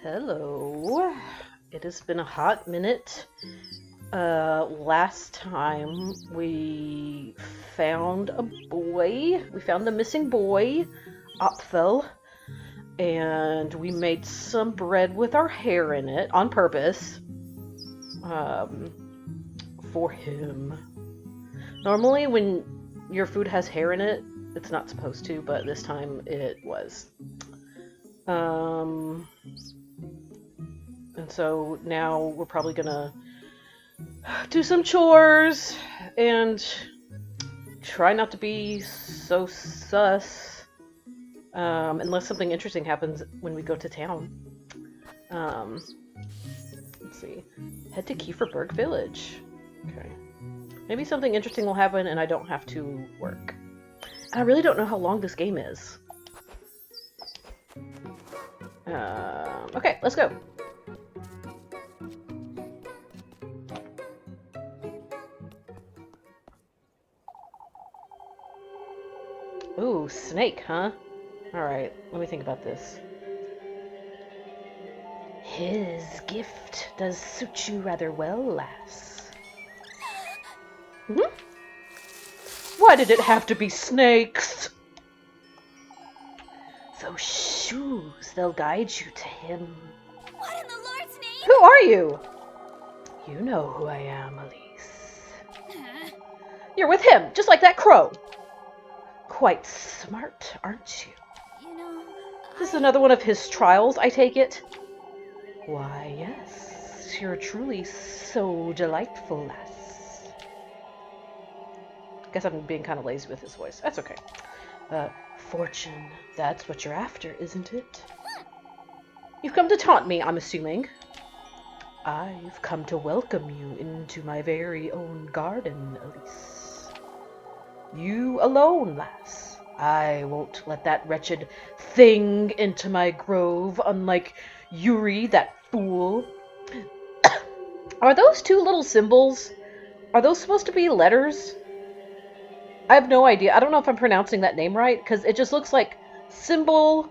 Hello. It has been a hot minute. Last time we found a boy. We found a missing boy, Opfel, and we made some bread with our hair in it on purpose. For him. Normally, when your food has hair in it, it's not supposed to, but this time it was. And so now we're probably gonna do some chores and try not to be so sus, unless something interesting happens when we go to town. Let's see. Head to Kieferberg Village. Okay. Maybe something interesting will happen and I don't have to work. And I really don't know how long this game is. Okay, let's go. Ooh, snake, huh? Alright, let me think about this. His gift does suit you rather well, lass. Why did it have to be snakes? Those shoes, they'll guide you to him. What in the Lord's name? Who are you? You know who I am, Elise. You're with him, just like that crow. Quite smart, aren't you? You know, This is another one of his trials, I take it? Why, yes. You're truly so delightful, lass. Guess I'm being kind of lazy with his voice. That's okay. Fortune, that's what you're after, isn't it? You've come to taunt me, I'm assuming. I've come to welcome you into my very own garden, Elise. You alone, lass. I won't let that wretched thing into my grove, unlike Yuri, that fool. Are those two little symbols? Are those supposed to be letters? I have no idea. I don't know if I'm pronouncing that name right, because it just looks like symbol,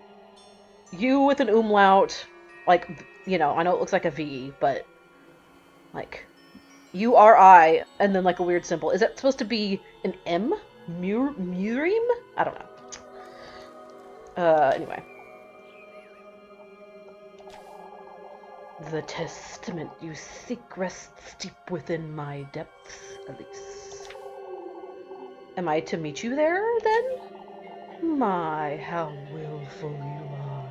U with an umlaut, like, you know, I know it looks like a V, but, like, URI, and then, like, a weird symbol. Is that supposed to be an M? Murim? I don't know. Anyway. The testament you seek rests deep within my depths, Elise. Am I to meet you there, then? My, how willful you are.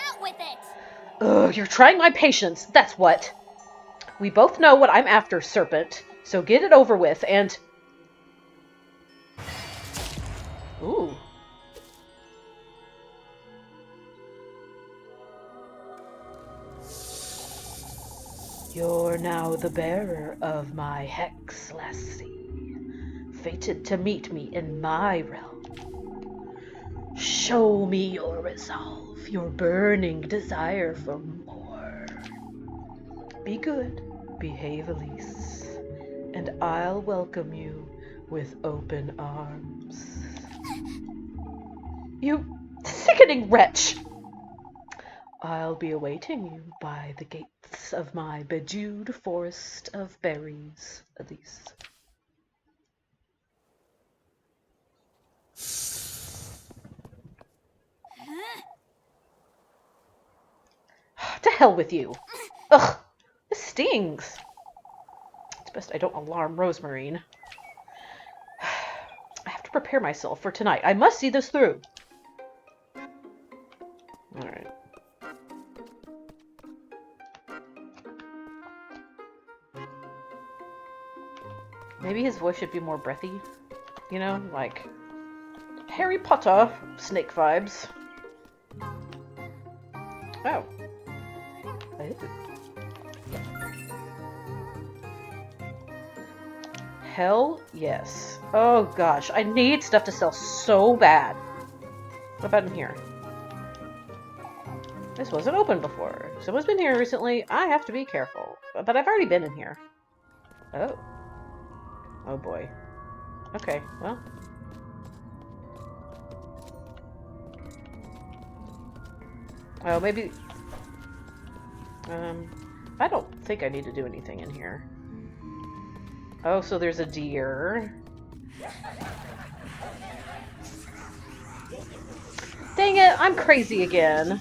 out with it! Ugh, you're trying my patience, that's what. We both know what I'm after, Serpent, so get it over with, and... Ooh. You're now the bearer of my hex, lassie, fated to meet me in my realm. Show me your resolve, your burning desire for more. Be good, behave, Elise, and I'll welcome you with open arms. You sickening wretch! I'll be awaiting you by the gates of my bedewed forest of berries, Elise. To hell with you! Ugh! This stings! It's best I don't alarm Rosemarine. I have to prepare myself for tonight. I must see this through. Alright. Maybe his voice should be more breathy. You know, like Harry Potter snake vibes. Oh. Hell yes. Oh gosh, I need stuff to sell so bad. What about in here? This wasn't open before. Someone's been here recently. I have to be careful. But I've already been in here. Oh. Oh boy. Okay, well. Oh, maybe I don't think I need to do anything in here. Oh, so there's a deer. Dang it, I'm crazy again.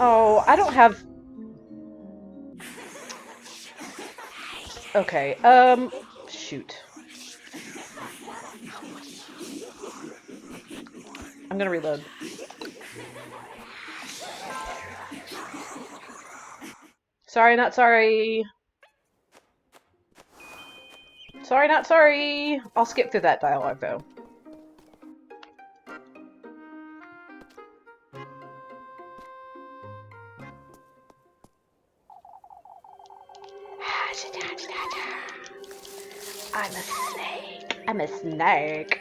Oh, I don't have... Okay, shoot. I'm gonna reload. Sorry, not sorry. Sorry, not sorry. I'll skip through that dialogue, though. I'm a snake. I'm a snake.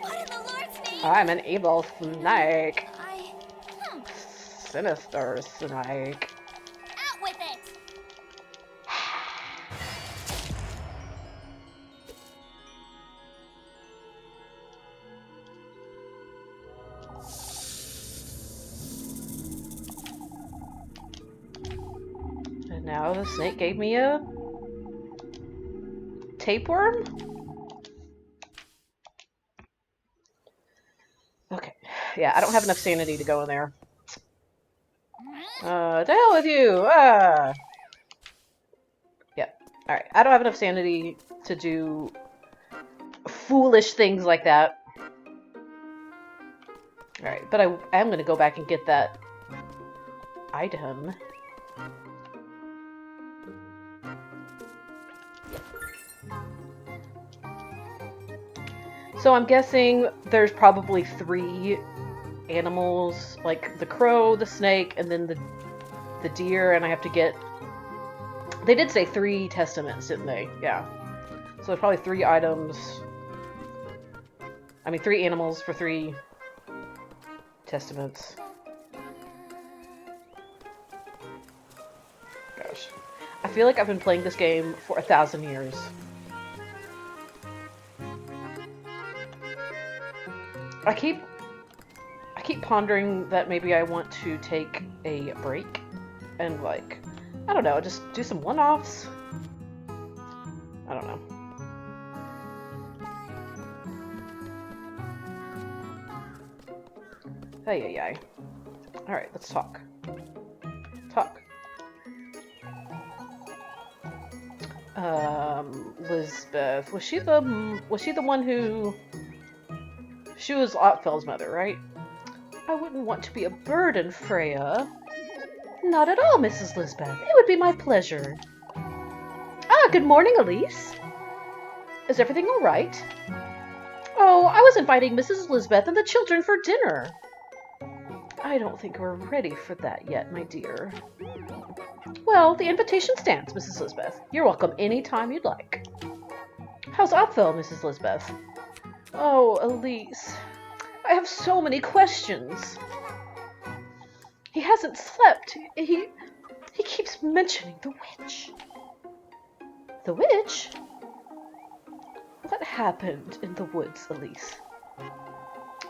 What in the Lord's name? I'm an evil snake. Hmm. Sinister snake. Out with it! And now the snake gave me a tapeworm? Okay. Yeah, I don't have enough sanity to go in there. To hell with you! Ah! Yep. Alright, I don't have enough sanity to do foolish things like that. Alright, but I am going to go back and get that item. So I'm guessing there's probably 3 animals, like the crow, the snake, and then the deer, and I have to get... They did say 3 testaments, didn't they? Yeah. So there's probably 3 items. I mean, 3 animals for 3 testaments. Gosh. I feel like I've been playing this game for 1,000 years. I keep pondering that maybe I want to take a break and, like, I don't know, just do some one-offs. I don't know. Hey, ay, ay. Alright, let's talk. Talk. Lisbeth. Was she the one who... She was Otfel's mother, right? I wouldn't want to be a burden, Freya. Not at all, Mrs. Lisbeth. It would be my pleasure. Ah, good morning, Elise. Is everything all right? Oh, I was inviting Mrs. Lisbeth and the children for dinner. I don't think we're ready for that yet, my dear. Well, the invitation stands, Mrs. Lisbeth. You're welcome any time you'd like. How's Opfel, Mrs. Lisbeth? Oh, Elise. I have so many questions. He hasn't slept. He keeps mentioning the witch. The witch? What happened in the woods, Elise?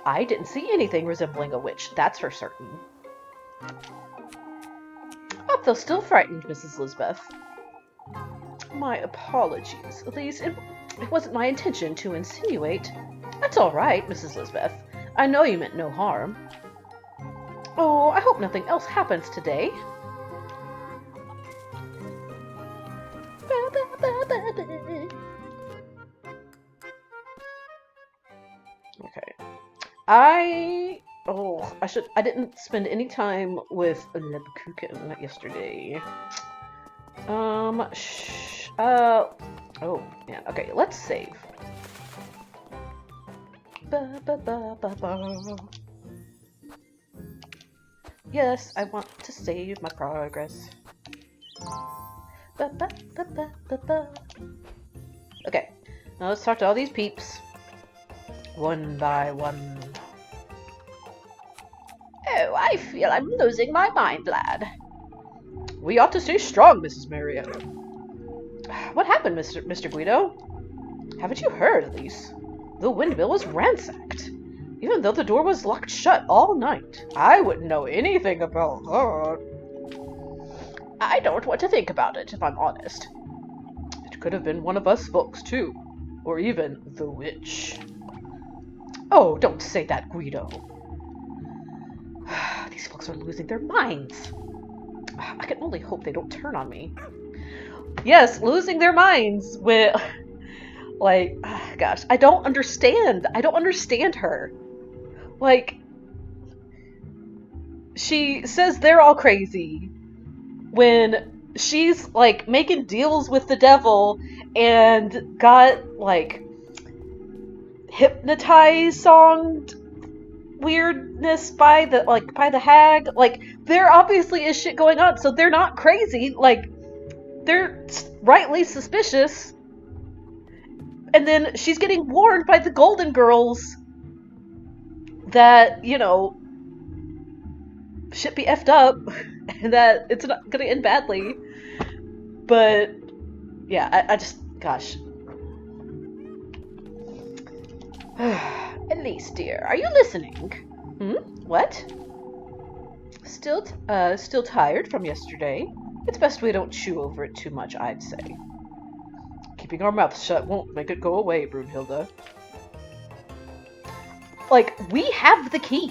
I didn't see anything resembling a witch, that's for certain. Opfel's still frightened, Mrs. Lisbeth. My apologies, Elise. It wasn't my intention to insinuate. That's all right, Mrs. Lisbeth. I know you meant no harm. Oh, I hope nothing else happens today. Okay. I didn't spend any time with Lebkuchen yesterday. Oh, yeah, okay, let's save. Yes, I want to save my progress. Okay, now let's talk to all these peeps. One by one. Oh, I feel I'm losing my mind, lad. We ought to stay strong, Mrs. Marietta. What happened, Mr. Guido? Haven't you heard, Elise? The windmill was ransacked, even though the door was locked shut all night. I wouldn't know anything about that. I don't want to think about it, if I'm honest. It could have been one of us folks, too. Or even the witch. Oh, don't say that, Guido. These folks are losing their minds. I can only hope they don't turn on me. Yes, losing their minds with... Like, gosh, I don't understand. I don't understand her. Like, she says they're all crazy when she's, like, making deals with the devil and got, like, hypnotized songed weirdness by the hag. Like, there obviously is shit going on, so they're not crazy. Like, they're rightly suspicious. And then she's getting warned by the Golden Girls that, you know, shit be effed up and that it's not gonna end badly. But yeah, I just, gosh. Elise, dear, are you listening? What? Still tired from yesterday? It's best we don't chew over it too much, I'd say. Keeping our mouths shut won't make it go away, Brunhilde. Like, we have the key.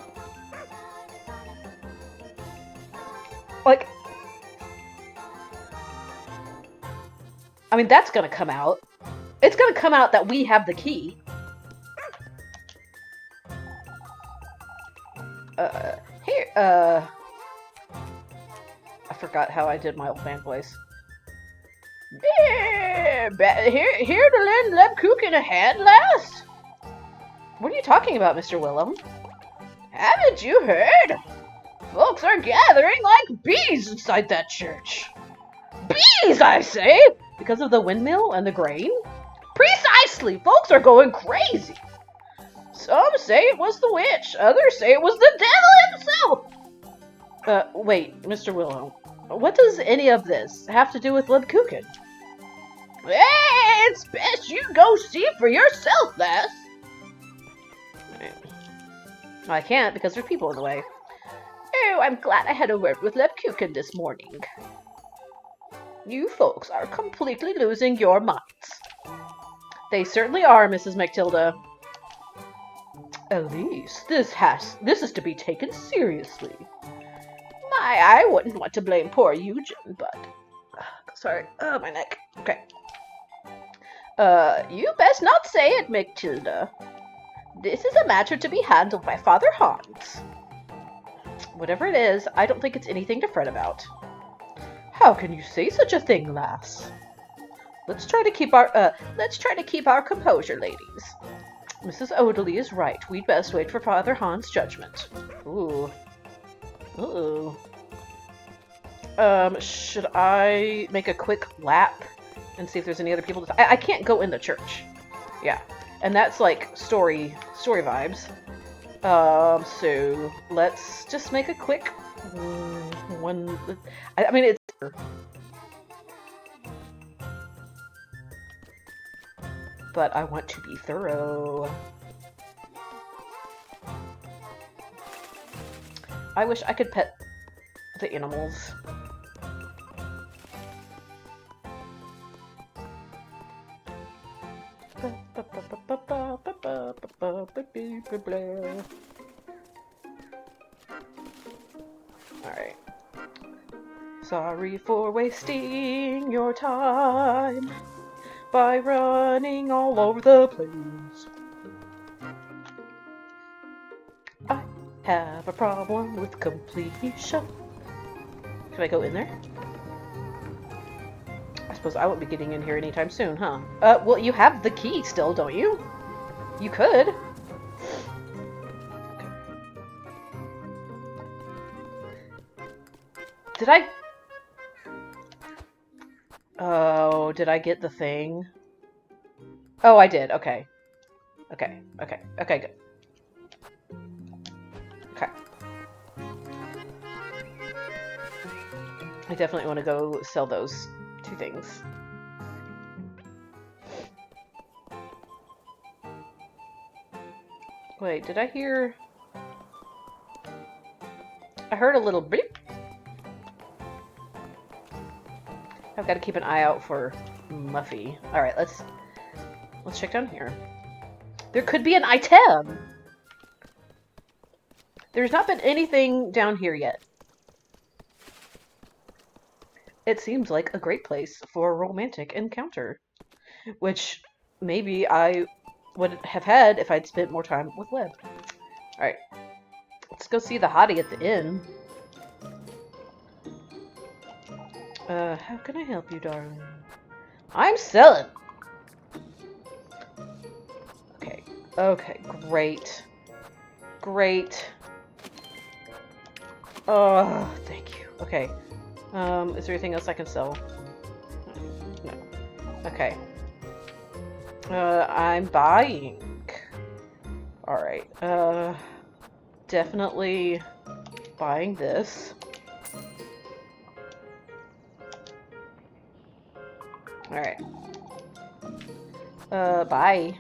Like, I mean, that's gonna come out. It's gonna come out that we have the key. I forgot how I did my old man voice. Here to lend Lebkuchen a hand, lass? What are you talking about, Mr. Willem? Haven't you heard? Folks are gathering like bees inside that church. Bees, I say! Because of the windmill and the grain? Precisely! Folks are going crazy! Some say it was the witch, others say it was the devil himself! Wait, Mr. Willem, what does any of this have to do with Lebkuchen? It's best you go see for yourself, lass! I can't because there's people in the way. Oh, I'm glad I had a word with Lebkuchen this morning. You folks are completely losing your minds. They certainly are, Mrs. Matilda. Elise, this is to be taken seriously. I wouldn't want to blame poor Eugen, but... sorry, my neck. Okay. You best not say it, Matilda. This is a matter to be handled by Father Hans. Whatever it is, I don't think it's anything to fret about. How can you say such a thing, lass? Let's try to keep our composure, ladies. Mrs. Odeley is right. We'd best wait for Father Hans' judgment. Ooh. Uh-oh. Should I make a quick lap and see if there's any other people to... I can't go in the church. Yeah. And that's like story vibes. So let's just make a quick one. I mean, it's... But I want to be thorough. I wish I could pet the animals. Alright. Sorry for wasting your time by running all over the place. I have a problem with completion. Should I go in there? I suppose I won't be getting in here anytime soon, huh? Well, you have the key still, don't you? You could. Okay. Did I... Oh, did I get the thing? Oh, I did. Okay. Okay, good. Okay. I definitely want to go sell those two things. Wait, did I hear... I heard a little beep. I've got to keep an eye out for Muffy. Alright, let's check down here. There could be an item! There's not been anything down here yet. It seems like a great place for a romantic encounter. Which maybe I would have had if I'd spent more time with Webb. Alright. Let's go see the hottie at the inn. How can I help you, darling? I'm selling! Okay. Okay, great. Great. Oh, thank you. Okay. Is there anything else I can sell? No. Okay. I'm buying. Alright. Definitely buying this. Alright. Bye.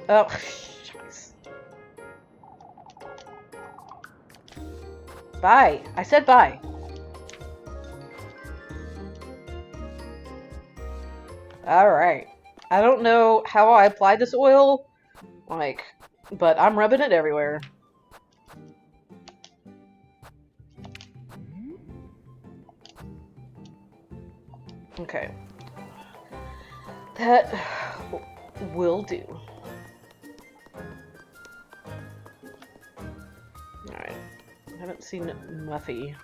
Oh, jeez. Bye. I said bye. Alright. I don't know how I applied this oil, like, but I'm rubbing it everywhere. Okay. That will do. Alright. I haven't seen Muffy.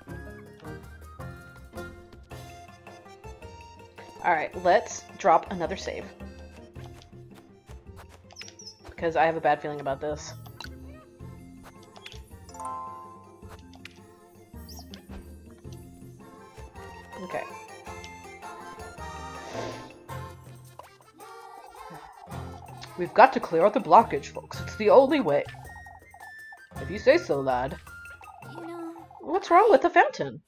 Alright, let's drop another save. Because I have a bad feeling about this. Okay. We've got to clear out the blockage, folks. It's the only way. If you say so, lad. You know... What's wrong with the fountain?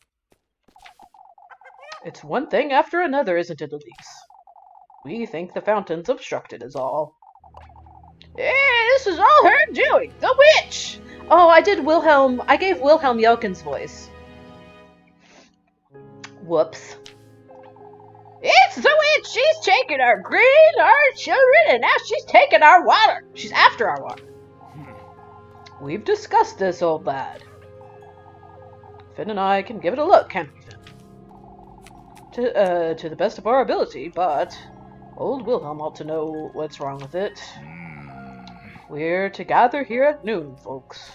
It's one thing after another, isn't it, Elise? We think the fountain's obstructed is all. This is all her doing! The witch! Oh, I gave Wilhelm Yelkin's voice. Whoops. It's the witch! She's taken our grain, our children, and now she's taken our water! She's after our water. We've discussed this, old lad. Finn and I can give it a look, can't we, Finn? To the best of our ability, but old Wilhelm ought to know what's wrong with it. We're to gather here at noon, folks.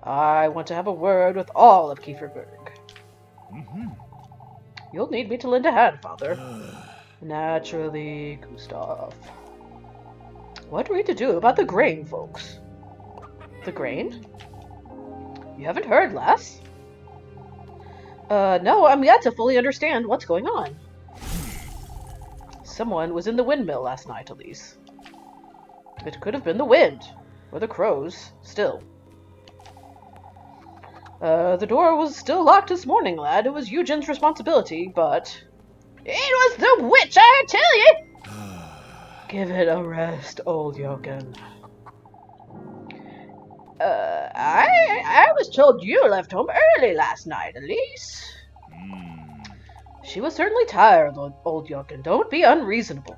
I want to have a word with all of Kieferberg. You'll need me to lend a hand, Father. Naturally, Gustav. What are we to do about the grain, folks? The grain? You haven't heard, lass? No, I'm yet to fully understand what's going on. Someone was in the windmill last night, Elise. It could have been the wind, or the crows, still. The door was still locked this morning, lad. It was Eugen's responsibility, but... It was the witch, I tell you! Give it a rest, old Jochen. I was told you left home early last night, Elise. She was certainly tired, old Jochen. Don't be unreasonable.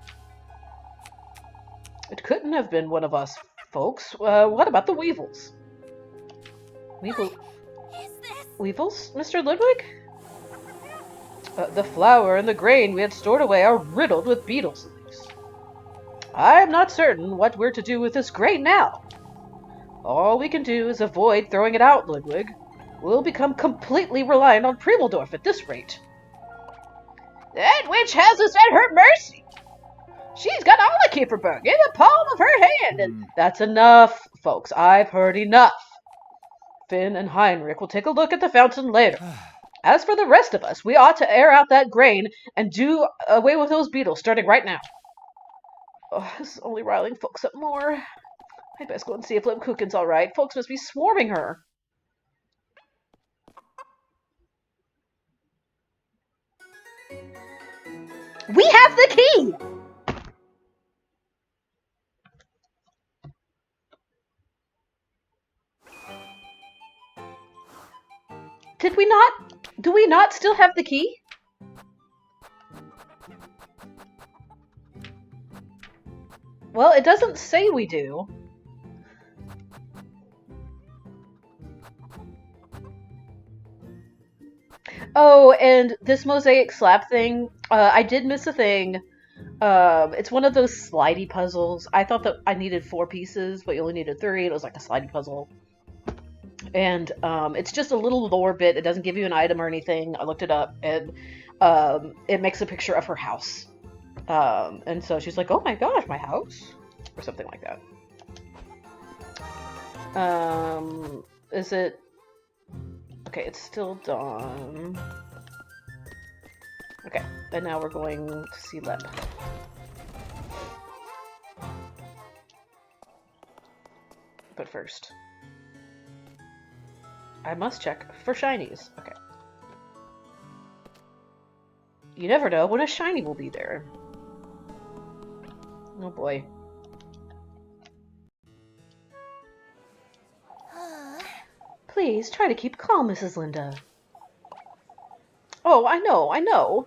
It couldn't have been one of us, folks. What about the Weevils? What is this? Weevils, Mr. Ludwig? The flour and the grain we had stored away are riddled with beetles, Elise. I'm not certain what we're to do with this grain now. All we can do is avoid throwing it out, Ludwig. We'll become completely reliant on Primeldorf at this rate. That witch has us at her mercy. She's got all the Kieferberg in the palm of her hand, and that's enough, folks. I've heard enough. Finn and Heinrich will take a look at the fountain later. As for the rest of us, we ought to air out that grain and do away with those beetles starting right now. Oh, this is only riling folks up more. I'd best go and see if Lebkuchen's all right. Folks must be swarming her. We have the key! Did we not? Do we not still have the key? Well, it doesn't say we do. Oh, and this mosaic slab thing, I did miss a thing. It's one of those slidey puzzles. I thought that I needed 4 pieces, but you only needed 3. It was like a slidey puzzle. And it's just a little lore bit. It doesn't give you an item or anything. I looked it up, and it makes a picture of her house. And so she's like, oh my gosh, my house? Or something like that. Is it... Okay, it's still dawn. Okay, and now we're going to see Lep. But first, I must check for shinies. Okay. You never know when a shiny will be there. Oh boy. Please, try to keep calm, Mrs. Linda. Oh, I know.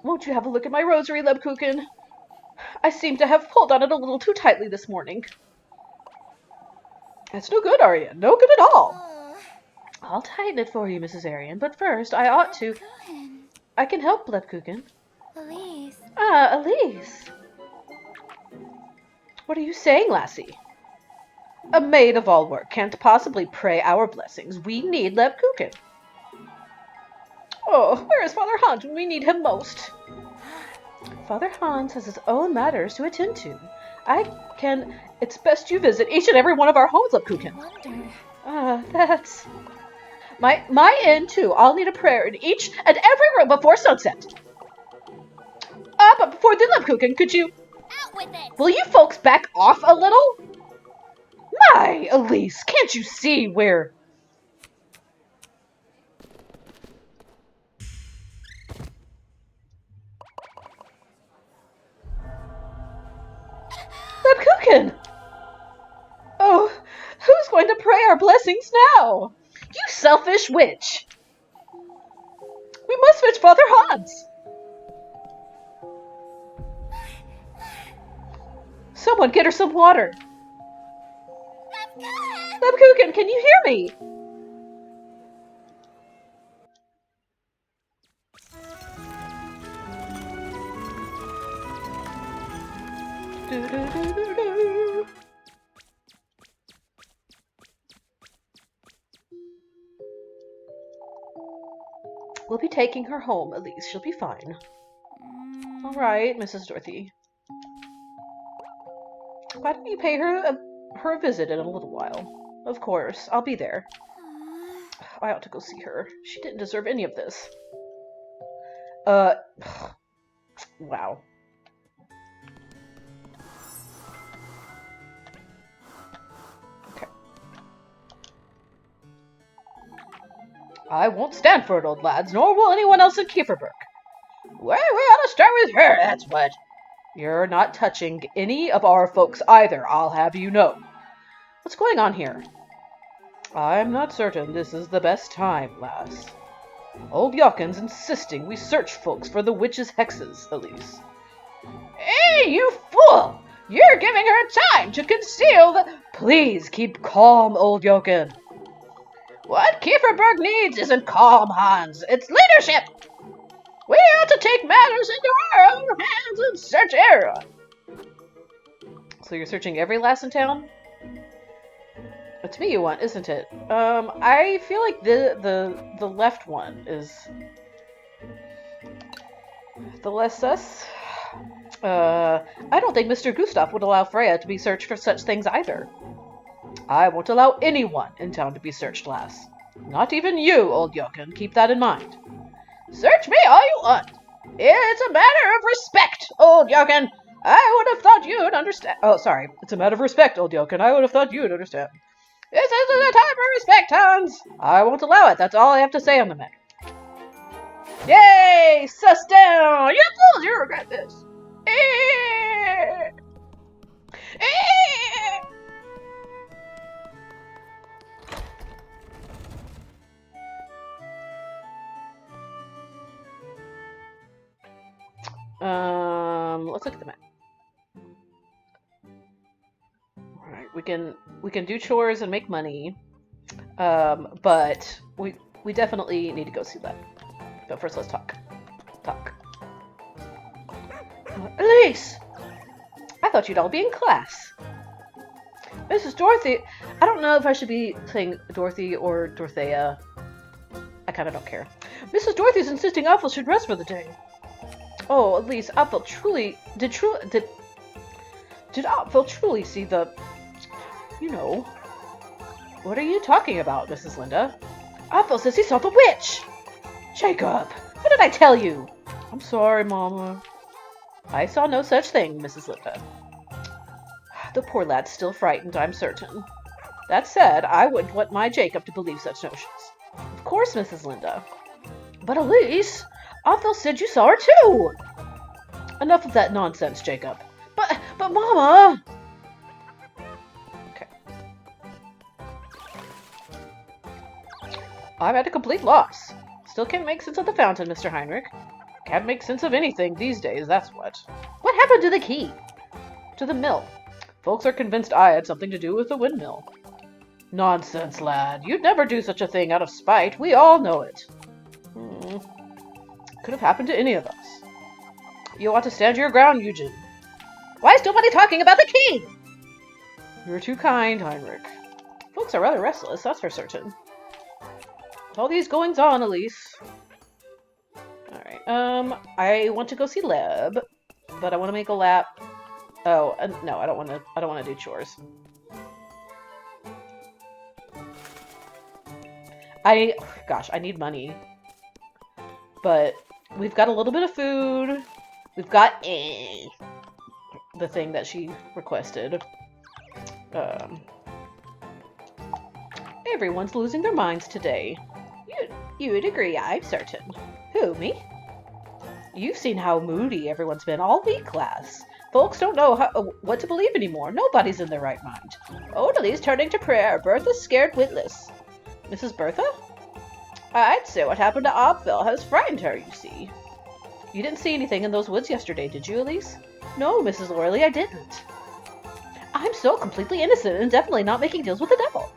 Won't you have a look at my rosary, Lebkuchen? I seem to have pulled on it a little too tightly this morning. That's no good, Arya. No good at all. I'll tighten it for you, Mrs. Arian, but first I ought to... I can help, Lebkuchen. Elise. Ah, Elise. What are you saying, lassie? A maid of all work can't possibly pray our blessings. We need Lebkuchen. Oh, where is Father Hans when we need him most? Father Hans has his own matters to attend to. It's best you visit each and every one of our homes, Lebkuchen. That's... My inn, too. I'll need a prayer in each and every room before sunset. But before then, Lebkuchen, could you... Out with it! Will you folks back off a little? My, Elise, can't you see where... Lebkuchen! Oh, who's going to pray our blessings now? You selfish witch! We must fetch Father Hans! Someone get her some water! Lebkuchen, can you hear me? Do-do-do-do-do. We'll be taking her home, Elise. She'll be fine. All right, Mrs. Dorothy. Why don't you pay her a visit in a little while? Of course, I'll be there. I ought to go see her. She didn't deserve any of this. Wow. Okay. I won't stand for it, old lads, nor will anyone else in Kieferberg. Well, we ought to start with her, that's what. You're not touching any of our folks either, I'll have you know. What's going on here? I'm not certain this is the best time, lass. Old Yawkin's insisting we search folks for the witch's hexes, Elise. Hey, you fool! You're giving her time to conceal the... Please keep calm, old Yawkin. What Kieferberg needs isn't calm, Hans. It's leadership. We ought to take matters into our own hands and search everyone. So you're searching every lass in town? It's me you want, isn't it? I feel like the left one is the less sus. I don't think Mr. Gustav would allow Freya to be searched for such things either. I won't allow anyone in town to be searched, lass. Not even you, old Yawkin. Keep that in mind. Search me all you want. It's a matter of respect, old Yawkin. I would have thought you'd understand. Oh, sorry. It's a matter of respect, old Yawkin. I would have thought you'd understand. This isn't a time for respect, Hans. I won't allow it. That's all I have to say on the matter. Yay! Sus down! You fools, you regret this. Let's look at the map. We can do chores and make money. But we definitely need to go see Leb. But first, let's talk. Talk. Elise! I thought you'd all be in class. Mrs. Dorothy, I don't know if I should be saying Dorothy or Dorothea. I kind of don't care. Mrs. Dorothy's insisting Apfel should rest for the day. Oh, at least Apfel did Apfel truly see the, you know. What are you talking about, Mrs. Linda? Apfel says he saw the witch. Jacob, what did I tell you? I'm sorry, Mama. I saw no such thing, Mrs. Linda. The poor lad's still frightened, I'm certain. That said, I wouldn't want my Jacob to believe such notions. Of course, Mrs. Linda. But Elise, Apfel said you saw her too! Enough of that nonsense, Jacob. But Mama! Okay. I'm at a complete loss. Still can't make sense of the fountain, Mr. Heinrich. Can't make sense of anything these days, that's what. What happened to the key? To the mill. Folks are convinced I had something to do with the windmill. Nonsense, lad. You'd never do such a thing out of spite. We all know it. Could have happened to any of us. You ought to stand your ground, Eugene. Why is nobody talking about the key? You're too kind, Heinrich. Folks are rather restless, that's for certain. With all these goings on, Elise. Alright, I want to go see Leb, but I want to make a lap. Oh, no, I don't want to do chores. Gosh, I need money. But we've got a little bit of food. We've got the thing that she requested. Everyone's losing their minds today. You would agree, I'm certain. Who, me? You've seen how moody everyone's been all week, class. Folks don't know what to believe anymore. Nobody's in their right mind. Odalie's turning to prayer. Bertha's scared witless. Mrs. Bertha? I'd say what happened to Apfel has frightened her, you see. You didn't see anything in those woods yesterday, did you, Elise? No, Mrs. Loreley, I didn't. I'm so completely innocent and definitely not making deals with the devil.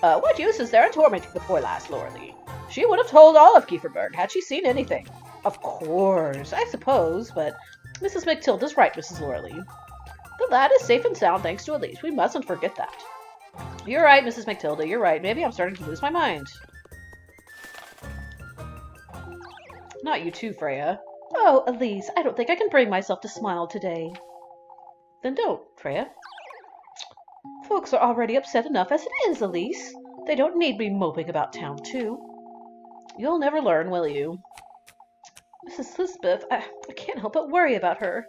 What use is there in tormenting the poor lass, Loreley? She would have told all of Kieferberg had she seen anything. Of course, I suppose, but Mrs. McTilda's right, Mrs. Loreley. The lad is safe and sound thanks to Elise. We mustn't forget that. You're right, Mrs. McTilda, you're right. Maybe I'm starting to lose my mind. Not you too, Freya. Oh, Elise, I don't think I can bring myself to smile today. Then don't, Freya. Folks are already upset enough as it is, Elise. They don't need me moping about town, too. You'll never learn, will you? Mrs. Lisbeth, I can't help but worry about her.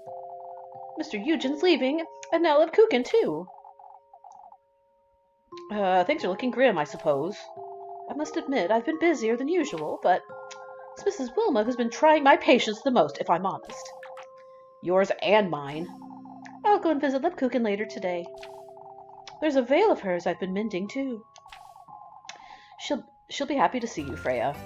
Mr. Eugen's leaving, and now Leb Kuchen, too. Things are looking grim, I suppose. I must admit, I've been busier than usual, but it's Mrs. Wilma who's been trying my patience the most, if I'm honest. Yours and mine. I'll go and visit Leb Kuchen later today. There's a veil of hers I've been mending, too. She'll be happy to see you, Freya.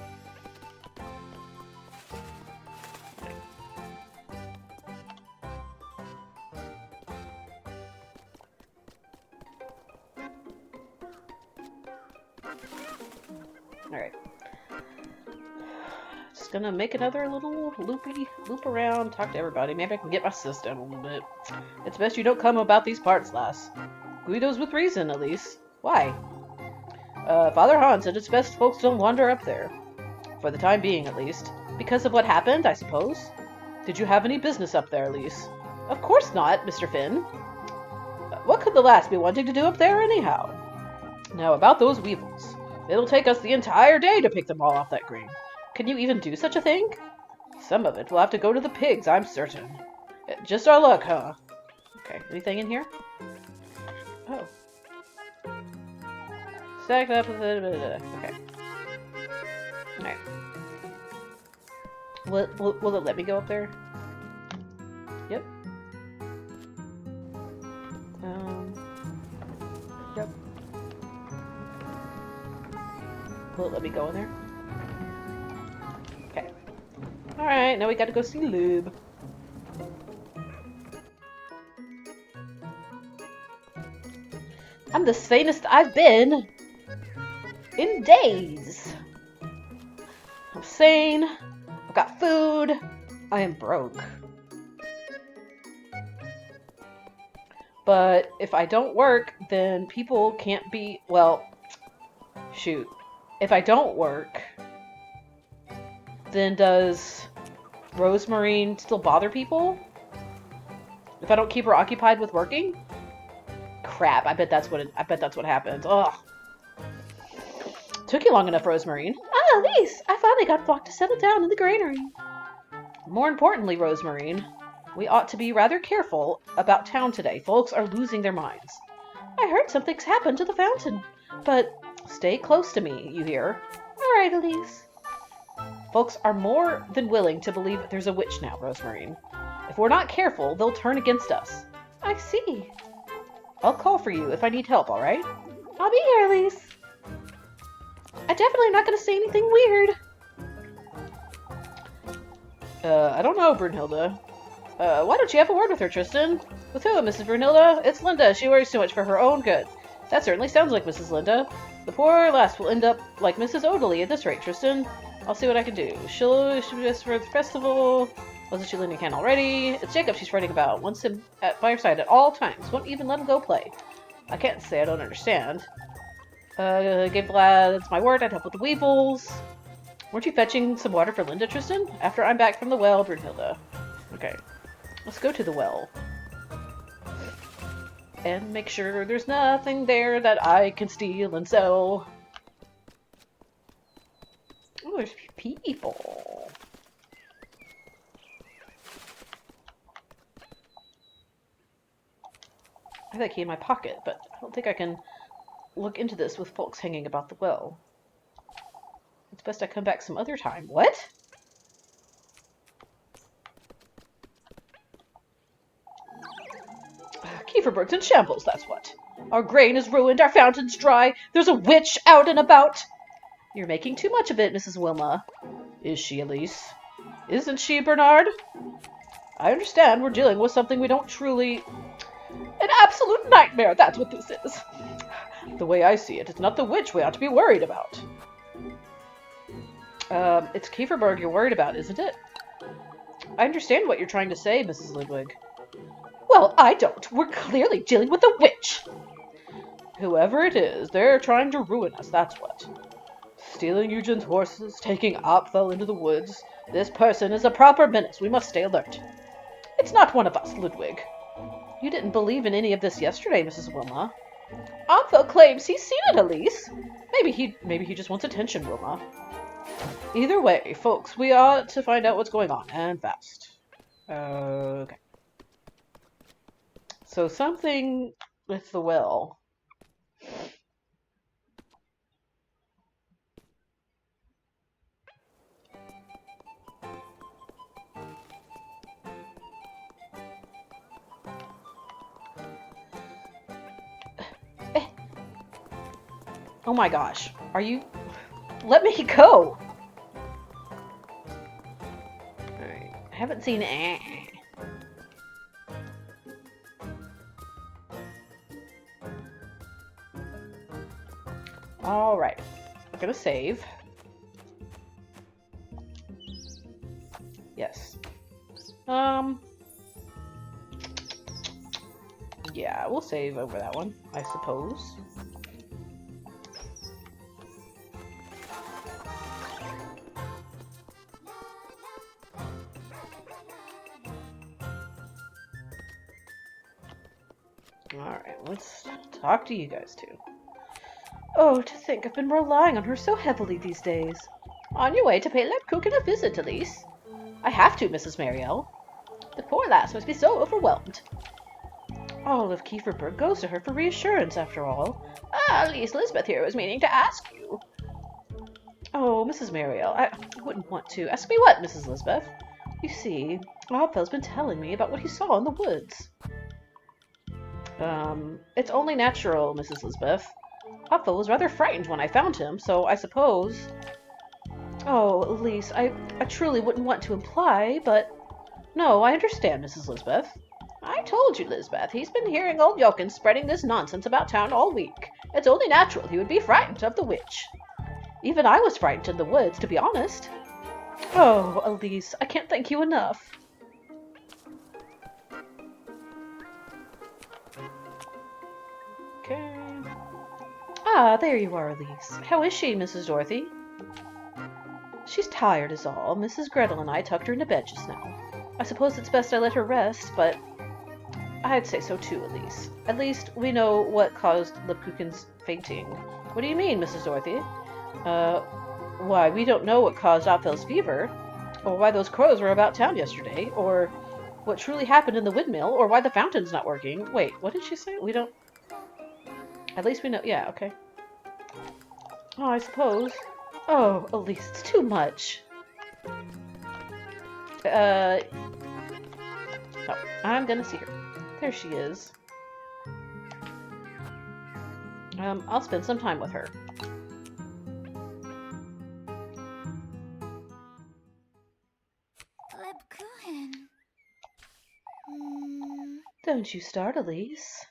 Alright. Just gonna make another little loop around, talk to everybody. Maybe I can get my sis down a little bit. It's best you don't come about these parts, lass. Guido's with reason, at least. Why? Father Hans said it's best folks don't wander up there. For the time being, at least. Because of what happened, I suppose? Did you have any business up there, Elise? Of course not, Mr. Finn. What could the lass be wanting to do up there, anyhow? Now, about those weevils. It'll take us the entire day to pick them all off that green. Can you even do such a thing? Some of it will have to go to the pigs, I'm certain. Just our luck, huh? Okay, anything in here? Oh. Stacked up with it. Okay. Alright. Will it let me go up there? Yep. Yep. Will it let me go in there? Okay. Alright, now we gotta go see Lube. I'm the sanest I've been in days. I'm sane. I've got food. I am broke. But if I don't work, then people can't be... Well, shoot. If I don't work, then does Rosemarine still bother people? If I don't keep her occupied with working? Crap, I bet that's what happens. Ugh. Took you long enough, Rosemarine. Ah, Elise! I finally got Flock to settle down in the granary. More importantly, Rosemarine, we ought to be rather careful about town today. Folks are losing their minds. I heard something's happened to the fountain, but stay close to me, you hear? All right, Elise. Folks are more than willing to believe there's a witch now, Rosemarine. If we're not careful, they'll turn against us. I see. I'll call for you if I need help, all right? I'll be here, Elise. I definitely am not going to say anything weird. I don't know, Brunhilde. Why don't you have a word with her, Tristan? With who, Mrs. Brunhilde? It's Linda. She worries too much for her own good. That certainly sounds like Mrs. Linda. The poor lass will end up like Mrs. Odalie at this rate, Tristan. I'll see what I can do. She'll be just for the festival. Wasn't she lending a hand already? It's Jacob she's fretting about. Wants him by her side at all times. Won't even let him go play. I can't say I don't understand. Gave the lads my word I'd help with the Weevils. Weren't you fetching some water for Linda, Tristan? After I'm back from the well, Brunhilde. Okay. Let's go to the well. And make sure there's nothing there that I can steal and sell. Oh, there's people. I have that key in my pocket, but I don't think I can look into this with folks hanging about the well. It's best I come back some other time. What? Kieferberg's in shambles, that's what. Our grain is ruined, our fountain's dry, there's a witch out and about. You're making too much of it, Mrs. Wilma. Is she, Elise? Isn't she, Bernard? I understand we're dealing with something we don't truly... An absolute nightmare, that's what this is. The way I see it, it's not the witch we ought to be worried about. It's Kieferberg you're worried about, isn't it? I understand what you're trying to say, Mrs. Ludwig. Well, I don't. We're clearly dealing with a witch. Whoever it is, they're trying to ruin us, that's what. Stealing Eugen's horses, taking Opfel into the woods. This person is a proper menace. We must stay alert. It's not one of us, Ludwig. You didn't believe in any of this yesterday, Mrs. Wilma. Opfel claims he's seen it, Elise. Maybe he just wants attention, Wilma. Either way, folks, we ought to find out what's going on, and fast. Okay. So something with the well. Oh my gosh. Are you... Let me go! Alright. I haven't seen... Alright. I'm gonna save. Yes. Yeah, we'll save over that one, I suppose. Alright, let's talk to you guys too. Oh, to think I've been relying on her so heavily these days. On your way to pay Lepkuchen a visit, Elise? I have to, Mrs. Marielle. The poor lass must be so overwhelmed. All of Kieferberg goes to her for reassurance, after all. Ah, Elise, Lisbeth here was meaning to ask you. Oh, Mrs. Marielle, I wouldn't want to. Ask me what, Mrs. Lisbeth? You see, Opfel's been telling me about what he saw in the woods. It's only natural, Mrs. Lisbeth. Opfel was rather frightened when I found him, so I suppose... Oh, Elise, I truly wouldn't want to imply, but... No, I understand, Mrs. Lisbeth. I told you, Lisbeth, he's been hearing old Jochen spreading this nonsense about town all week. It's only natural he would be frightened of the witch. Even I was frightened in the woods, to be honest. Oh, Elise, I can't thank you enough. Okay. Ah, there you are, Elise. How is she, Mrs. Dorothy? She's tired is all. Mrs. Gretel and I tucked her into bed just now. I suppose it's best I let her rest, but I'd say so too, Elise. At least we know what caused Lebkuchen's fainting. What do you mean, Mrs. Dorothy? Why, we don't know what caused Othel's fever, or why those crows were about town yesterday, or what truly happened in the windmill, or why the fountain's not working. Wait, what did she say? We don't... At least we know... Yeah, okay. Oh, I suppose. Oh, Elise, it's too much. No, I'm gonna see her. There she is. I'll spend some time with her. Lebkuchen. Don't you start, Elise.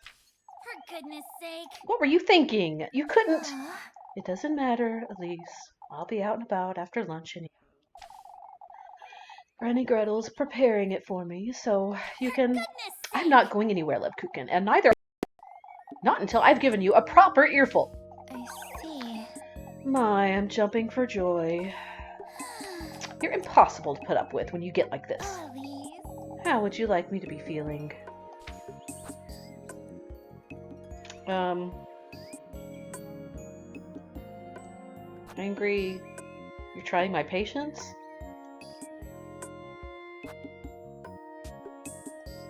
For goodness sake. What were you thinking? You couldn't... Oh, It doesn't matter, Elise. I'll be out and about after lunch anyhow. Granny Gretel's preparing it for me, so you can... goodness sake. I'm not going anywhere, Lebkuchen, and neither... Not until I've given you a proper earful. I see. My, I'm jumping for joy. You're impossible to put up with when you get like this. Elise. How would you like me to be feeling? Angry? You're trying my patience?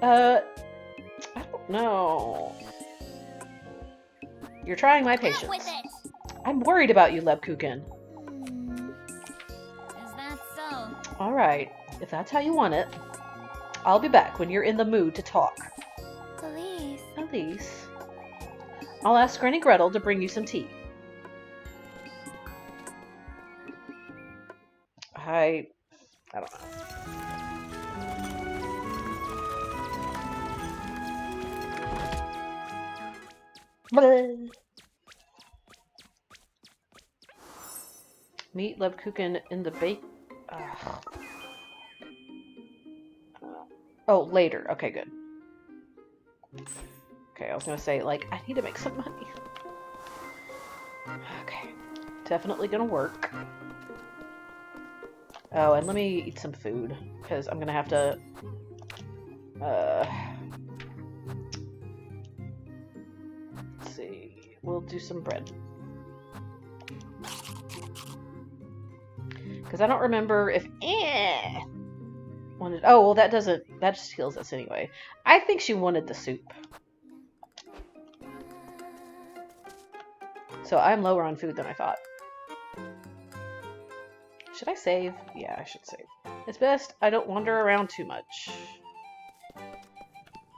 I don't know. You're trying my Out patience. with it. I'm worried about you, Lebkuchen. Is that so? Alright, if that's how you want it. I'll be back when you're in the mood to talk. Elise. Elise. I'll ask Granny Gretel to bring you some tea. I don't know. Bleh. Meet Lebkuchen in the bake. Oh, later. Okay, good. Okay, I was gonna say, like, I need to make some money. Okay. Definitely gonna work. Oh, and let me eat some food, because I'm gonna have to... let's see. We'll do some bread. Because I don't remember if... wanted... Oh, well, that doesn't... That just heals us anyway. I think she wanted the soup. So I'm lower on food than I thought. Should I save? Yeah, I should save. It's best I don't wander around too much.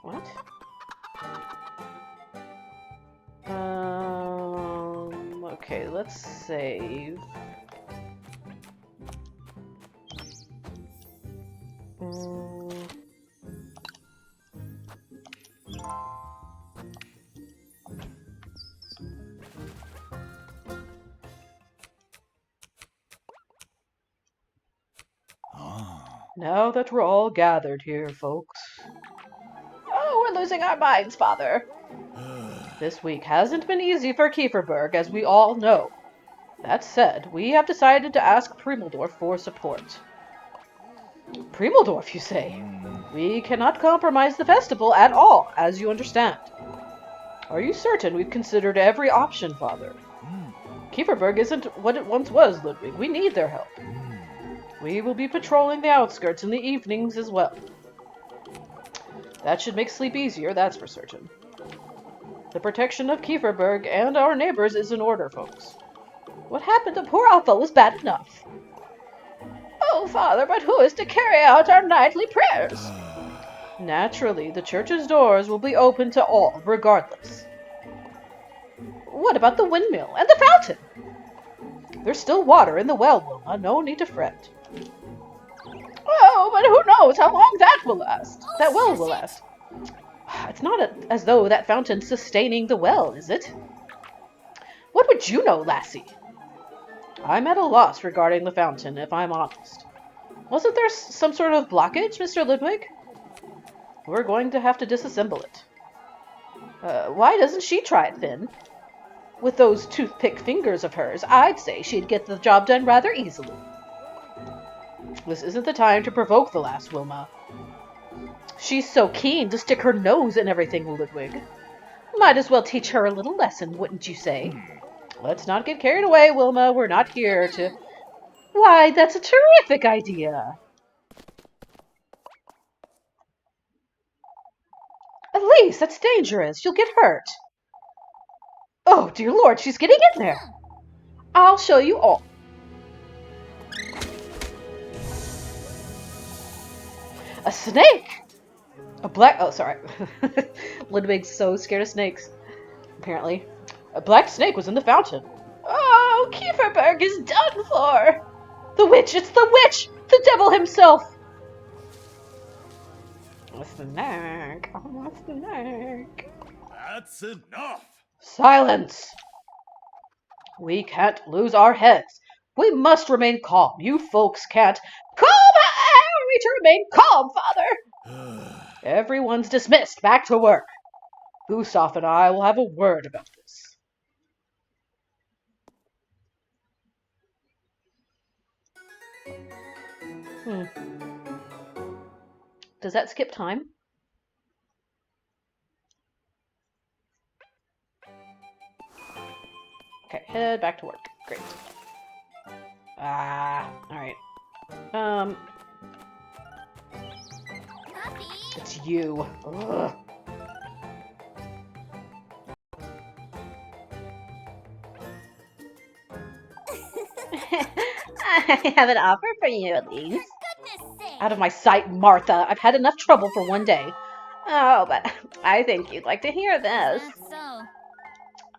What? Okay, let's save. Now that we're all gathered here, folks. Oh, we're losing our minds, Father. This week hasn't been easy for Kieferberg, as we all know. That said, we have decided to ask Primeldorf for support. Primeldorf, you say? We cannot compromise the festival at all, as you understand. Are you certain we've considered every option, Father? Kieferberg isn't what it once was, Ludwig. We need their help. We will be patrolling the outskirts in the evenings as well. That should make sleep easier, that's for certain. The protection of Kieferberg and our neighbors is in order, folks. What happened to poor Othel was bad enough. Oh, Father, but who is to carry out our nightly prayers? Naturally, the church's doors will be open to all, regardless. What about the windmill and the fountain? There's still water in the well, Wilma. No need to fret. Oh, but who knows how long that will last. That well will last. It's not as though that fountain's sustaining the well, is it? What would you know, lassie? I'm at a loss regarding the fountain, if I'm honest. Wasn't there some sort of blockage, Mr. Ludwig? We're going to have to disassemble it. Why doesn't she try it, then? With those toothpick fingers of hers, I'd say she'd get the job done rather easily. This isn't the time to provoke the lass, Wilma. She's so keen to stick her nose in everything, Ludwig. Might as well teach her a little lesson, wouldn't you say? Let's not get carried away, Wilma. We're not here to... Why, that's a terrific idea. Elise, that's dangerous. You'll get hurt. Oh, dear Lord, she's getting in there. I'll show you all. A snake! A black... Oh, sorry. Ludwig's so scared of snakes, apparently. A black snake was in the fountain. Oh, Kieferberg is done for! The witch! It's the witch! The devil himself! A snake. Oh, a snake. That's enough! Silence! We can't lose our heads. We must remain calm. You folks can't. Calm! How are we to remain calm, Father? Everyone's dismissed. Back to work. Gustav and I will have a word about this. Does that skip time? Okay, head back to work. Great. Alright. It's you. Ugh. I have an offer for you, Elise. Out of my sight, Martha. I've had enough trouble for one day. Oh, but I think you'd like to hear this.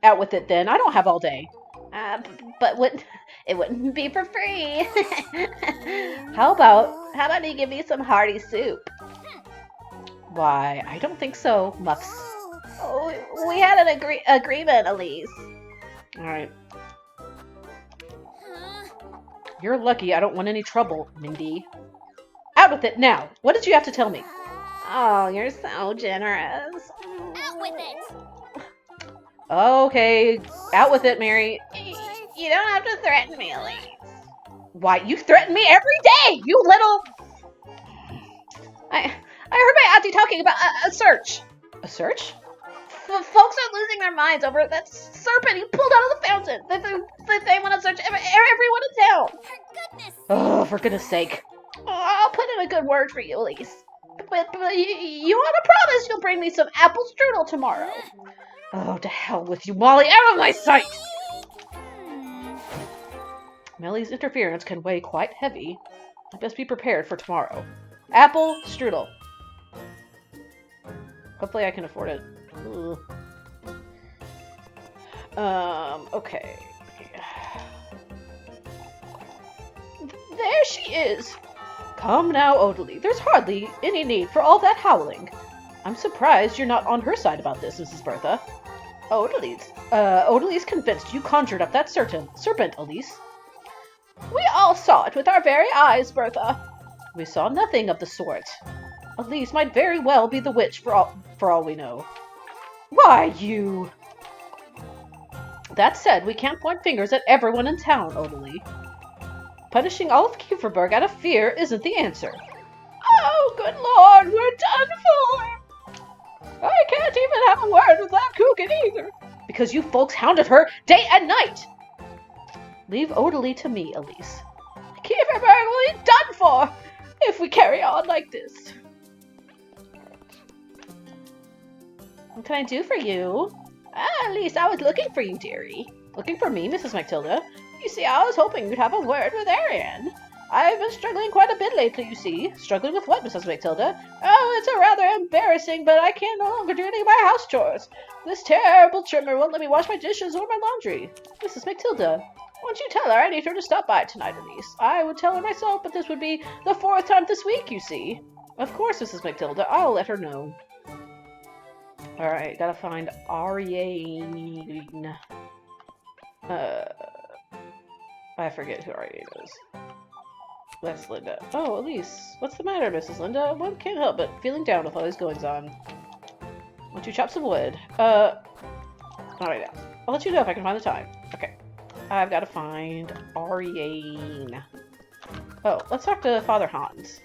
Out with it, then. I don't have all day. But it wouldn't be for free. How about you give me some hearty soup? Why, I don't think so, Muffs. Oh, we had an agreement, Elise. Alright. You're lucky I don't want any trouble, Mindy. Out with it now! What did you have to tell me? Oh, you're so generous. Out with it! Okay, out with it, Mary. You don't have to threaten me, Elise. Why, you threaten me every day, you little... I heard my auntie talking about a search. A search? Folks are losing their minds over that serpent he pulled out of the fountain. They want to search everyone in town. For goodness sake. Oh, for goodness sake. I'll put in a good word for you, Elise. But you want to promise you'll bring me some apple strudel tomorrow. Oh, to hell with you, Molly. Out of my sight! Mellie's interference can weigh quite heavy. I best be prepared for tomorrow. Apple strudel. Hopefully I can afford it. Ugh. Okay. There she is! Come now, Odalie. There's hardly any need for all that howling. I'm surprised you're not on her side about this, Mrs. Bertha. Odalie's convinced you conjured up that serpent, Elise. We all saw it with our very eyes, Bertha. We saw nothing of the sort. Elise might very well be the witch for all we know. Why, you... That said, we can't point fingers at everyone in town, Odalie. Punishing all of Kieferberg out of fear isn't the answer. Oh, good Lord, we're done for! I can't even have a word with that Coogan either, because you folks hounded her day and night! Leave Odalie to me, Elise. Kieferberg will be done for if we carry on like this. What can I do for you? Elise, I was looking for you, dearie. Looking for me, Mrs. Matilda? You see, I was hoping you'd have a word with Arian. I've been struggling quite a bit lately, you see. Struggling with what, Mrs. Matilda? Oh, it's a rather embarrassing, but I can no longer do any of my house chores. This terrible trimmer won't let me wash my dishes or my laundry. Mrs. Matilda, won't you tell her I need her to stop by tonight, Elise? I would tell her myself, but this would be the 4th time this week, you see. Of course, Mrs. Matilda, I'll let her know. Alright, gotta find Ariane. I forget who Ariane is. That's Linda. Oh, Elise. What's the matter, Mrs. Linda? One can't help but feeling down with all these goings on. Want to chop some wood? Alright now. I'll let you know if I can find the time. Okay. I've got to find Ariane. Oh, let's talk to Father Hans.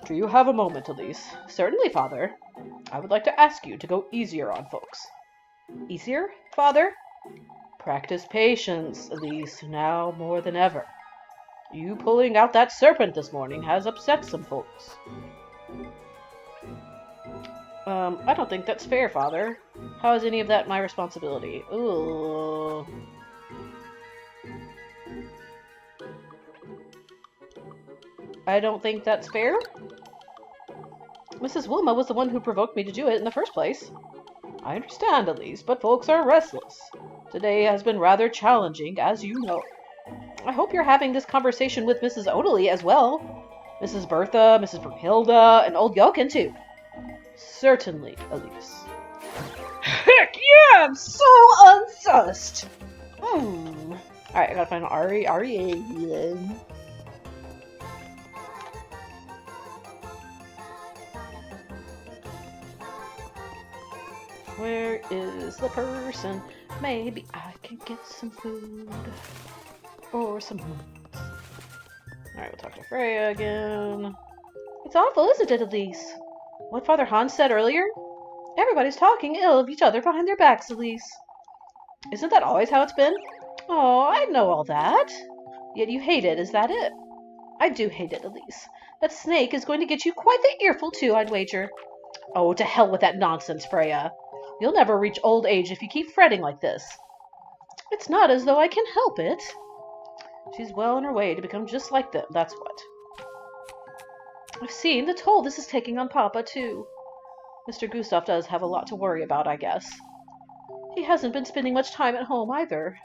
Do you have a moment, Elise? Certainly, Father. I would like to ask you to go easier on folks. Easier, Father? Practice patience, Elise, now more than ever. You pulling out that serpent this morning has upset some folks. I don't think that's fair, Father. How is any of that my responsibility? Ooh. I don't think that's fair. Mrs. Wilma was the one who provoked me to do it in the first place. I understand, Elise, but folks are restless. Today has been rather challenging, as you know. I hope you're having this conversation with Mrs. Odely as well. Mrs. Bertha, Mrs. Brunhilde, and old Jochen, too. Certainly, Elise. Heck yeah! I'm so unsussed! Alright, I gotta find Ariane. Where is the person? Maybe I can get some food. Or some moods. Alright, we'll talk to Freya again. It's awful, isn't it, Elise? What Father Hans said earlier? Everybody's talking ill of each other behind their backs, Elise. Isn't that always how it's been? Oh, I know all that. Yet you hate it, is that it? I do hate it, Elise. That snake is going to get you quite the earful, too, I'd wager. Oh, to hell with that nonsense, Freya. You'll never reach old age if you keep fretting like this. It's not as though I can help it. She's well on her way to become just like them, that's what. I've seen the toll this is taking on Papa, too. Mr. Gustav does have a lot to worry about, I guess. He hasn't been spending much time at home, either.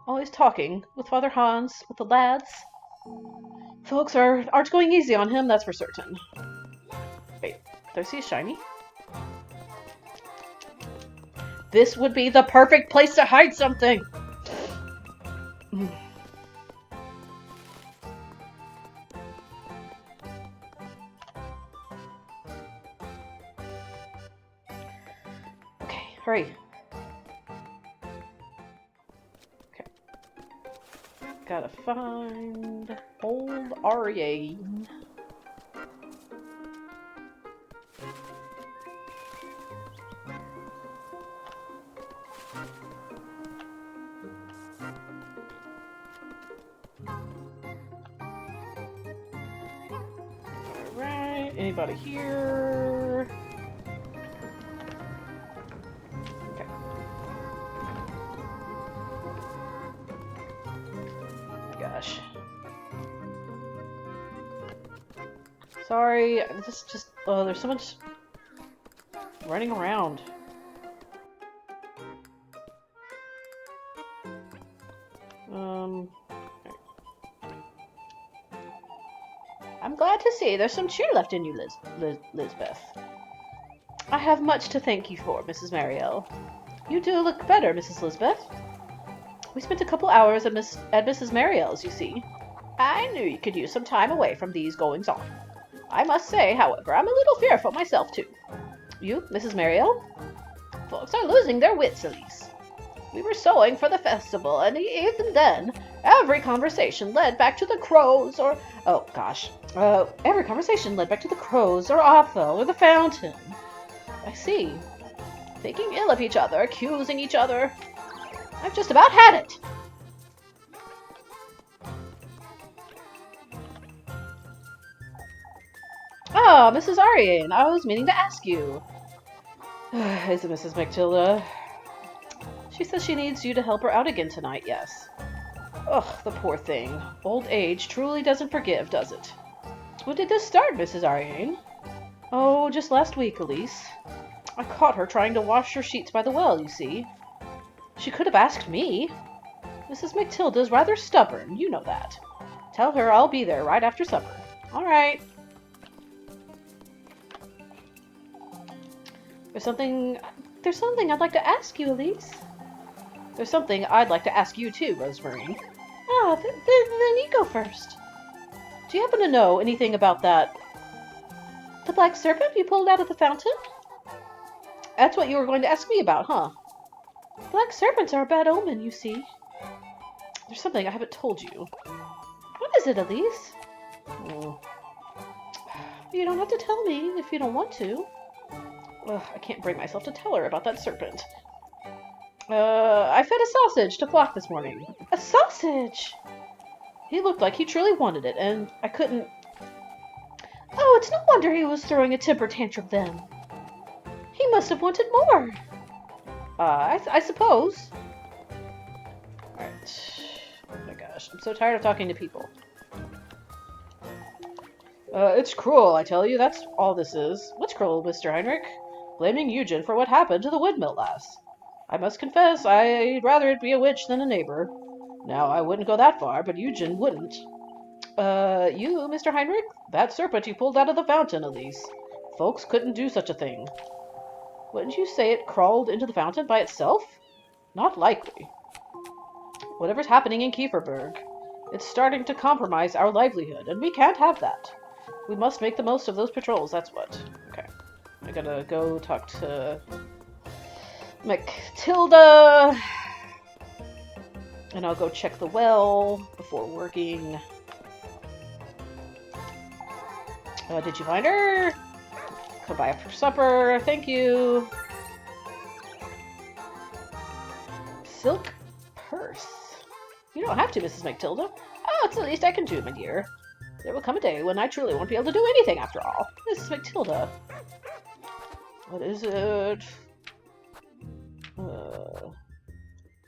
Always talking, with Father Hans, with the lads. Folks aren't going easy on him, that's for certain. Wait, do I see a shiny? This would be the perfect place to hide something! Okay, hurry. Okay. Gotta find old Ariane. Alright, anybody here? Okay. Gosh. Sorry, this just there's so much running around. I'm glad to see there's some cheer left in you, Lisbeth. I have much to thank you for, Mrs. Mariel. You do look better, Mrs. Lisbeth. We spent a couple hours at Mrs. Mariel's, you see. I knew you could use some time away from these goings-on. I must say, however, I'm a little fearful myself, too. You, Mrs. Mariel? Folks are losing their wits, Elise. We were sewing for the festival, and even then, every conversation led back to the crows, or... Oh, gosh. Every conversation led back to the crows, or Othel, or the fountain. I see. Thinking ill of each other, accusing each other. I've just about had it. Ah, Mrs. Ariane, I was meaning to ask you. Is it Mrs. Matilda? She says she needs you to help her out again tonight, yes. Ugh, the poor thing. Old age truly doesn't forgive, does it? When did this start, Mrs. Ariane? Oh, just last week, Elise. I caught her trying to wash her sheets by the well, you see. She could have asked me. Mrs. Matilda's rather stubborn, you know that. Tell her I'll be there right after supper. All right. There's something I'd like to ask you, Elise. There's something I'd like to ask you too, Rosemary. Ah, then you go first. Do you happen to know anything about that? The black serpent you pulled out of the fountain? That's what you were going to ask me about, huh? Black serpents are a bad omen, you see. There's something I haven't told you. What is it, Elise? Oh. You don't have to tell me if you don't want to. Ugh, I can't bring myself to tell her about that serpent. I fed a sausage to Flock this morning. A sausage? He looked like he truly wanted it, and I couldn't... Oh, it's no wonder he was throwing a temper tantrum then. He must have wanted more. I suppose. Alright. Oh my gosh, I'm so tired of talking to people. It's cruel, I tell you. That's all this is. What's cruel, Mr. Heinrich? Blaming Eugen for what happened to the windmill lass. I must confess, I'd rather it be a witch than a neighbor. Now, I wouldn't go that far, but Eugen wouldn't. You, Mr. Heinrich? That serpent you pulled out of the fountain, Elise. Folks couldn't do such a thing. Wouldn't you say it crawled into the fountain by itself? Not likely. Whatever's happening in Kieferberg, it's starting to compromise our livelihood, and we can't have that. We must make the most of those patrols, that's what. Okay. I gotta go talk to Matilda. And I'll go check the well before working. Did you find her? Come by for supper. Thank you. Silk purse. You don't have to, Mrs. Matilda. Oh, it's the least I can do, my dear. There will come a day when I truly won't be able to do anything after all. Mrs. Matilda. What is it?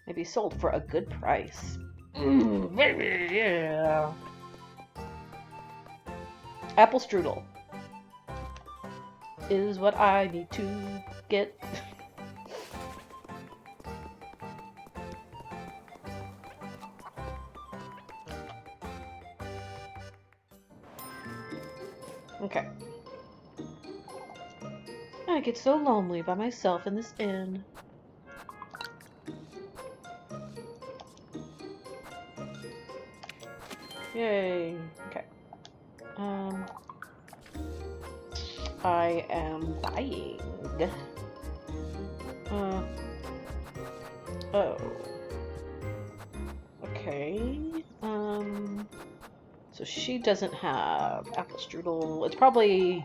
Maybe sold for a good price. Baby, yeah. Apple strudel is what I need to get. Okay. I get so lonely by myself in this inn. Yay. Okay. I am buying. Oh. Okay. So she doesn't have apple strudel. It's probably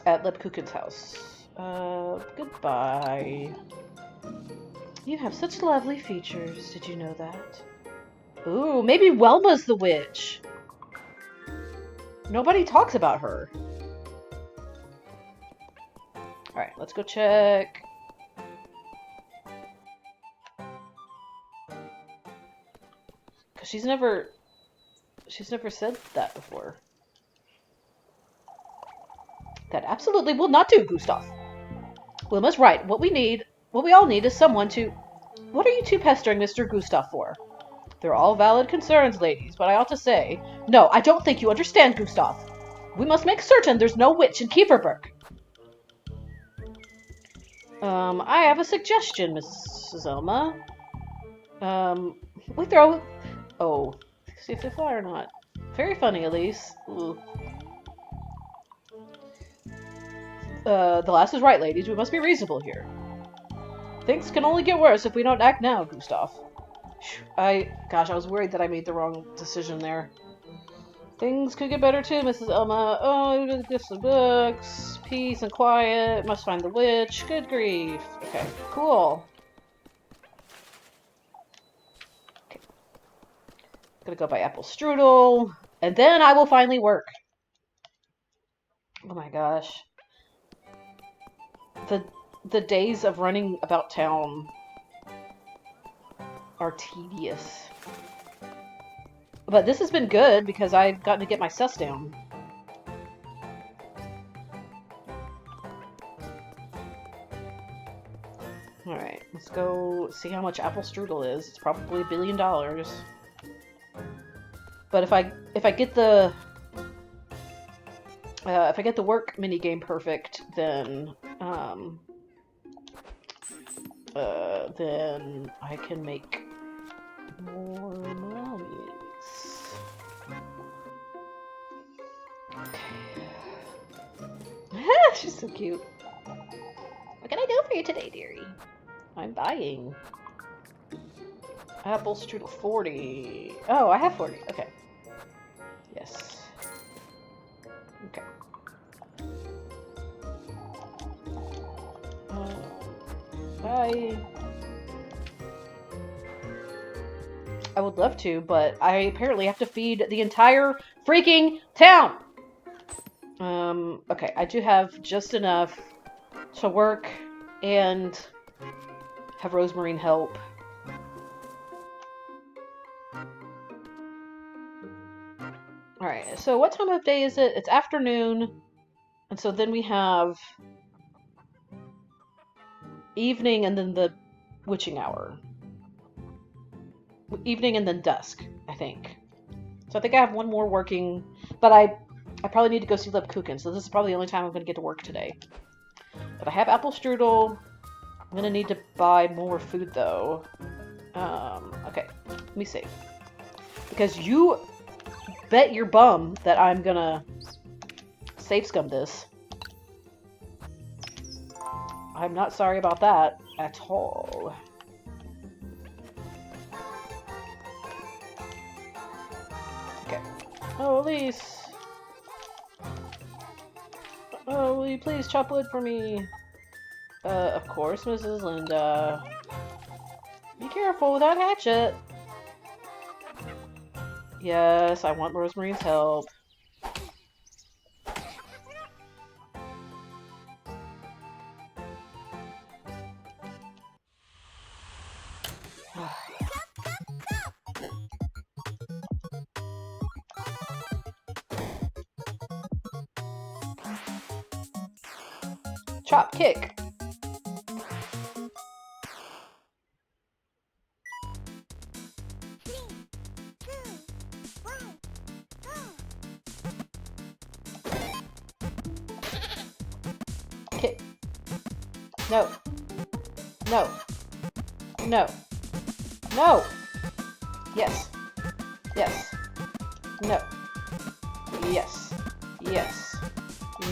at Lebkuchen's house. Goodbye. You have such lovely features. Did you know that? Ooh, maybe Welma's the witch. Nobody talks about her. Alright, let's go check. Because she's never said that before. That absolutely will not do, Gustav. Wilma's right. What we all need is someone to... What are you two pestering Mr. Gustav for? They're all valid concerns, ladies, but I ought to say... No, I don't think you understand, Gustav. We must make certain there's no witch in Kieferberg. I have a suggestion, Mrs. Elma. We throw... Oh, see if they fly or not. Very funny, Elise. Ooh. The lass is right, ladies. We must be reasonable here. Things can only get worse if we don't act now, Gustav. Gosh, I was worried that I made the wrong decision there. Things could get better too, Mrs. Elma. Oh, gifts and books. Peace and quiet. Must find the witch. Good grief. Okay, cool. Okay. Gonna go buy apple strudel. And then I will finally work. Oh my gosh. The days of running about town are tedious. But this has been good because I've gotten to get my sus down. Alright, let's go see how much apple strudel is. It's probably $1 billion. But if I get the work minigame perfect, then then I can make more mummies. Okay. She's so cute. What can I do for you today, dearie? I'm buying. Apple strudel 40. Oh, I have 40. Okay. Yes. Okay. I would love to, but I apparently have to feed the entire freaking town! Okay, I do have just enough to work and have Rosemarine help. Alright, so what time of day is it? It's afternoon, and so then we have evening and then the witching hour. Evening and then dusk, I think. So I think I have one more working, but I probably need to go see Leb Kuchen, so this is probably the only time I'm going to get to work today. But I have apple strudel. I'm going to need to buy more food, though. Okay, let me see. Because you bet your bum that I'm going to save scum this. I'm not sorry about that at all. Okay. Oh, Elise. Oh, will you please chop wood for me? Of course, Mrs. Linda. Be careful with that hatchet. Yes, I want Rosemarine's help. Chop, kick. Kick. No. No. No. No. Yes. Yes. No. Yes. Yes.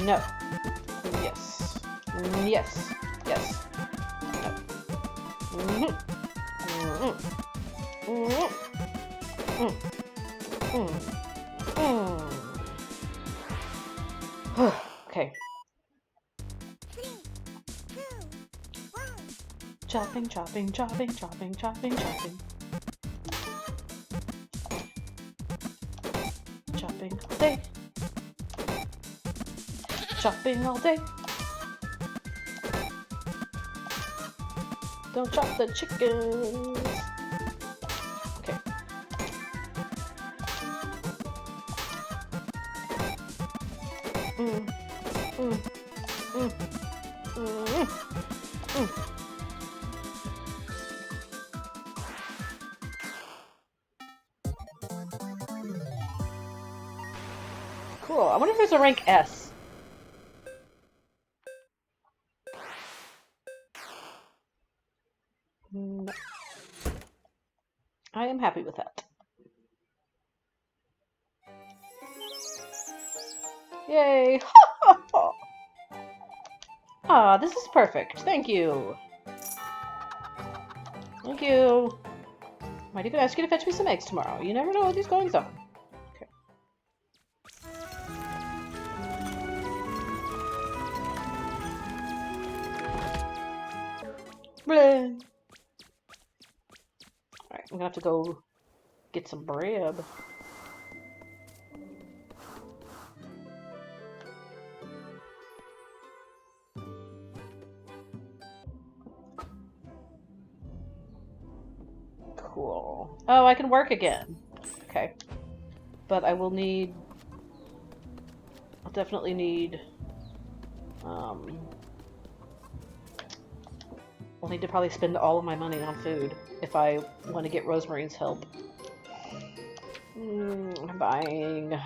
No. Yes. Yes. Yes. No. Mm-hmm. Mm-hmm. Mm-hmm. Mm-hmm. Okay. Chopping, chopping, chopping, chopping, chopping, chopping. Chopping all day. Chopping all day. Don't chop the chickens. Okay. Mm. Mm. Mm. Mm. Mm. Cool. I wonder if there's a rank S. No. I am happy with that. Yay! Ah, this is perfect. Thank you. Thank you. Might even ask you to fetch me some eggs tomorrow. You never know what these goings on. Okay. Bleh. Alright, I'm gonna have to go get some bread. Cool. Oh, I can work again. Okay. But I will need... I'll definitely need... I'll need to probably spend all of my money on food if I want to get Rosemarine's help. I'm buying...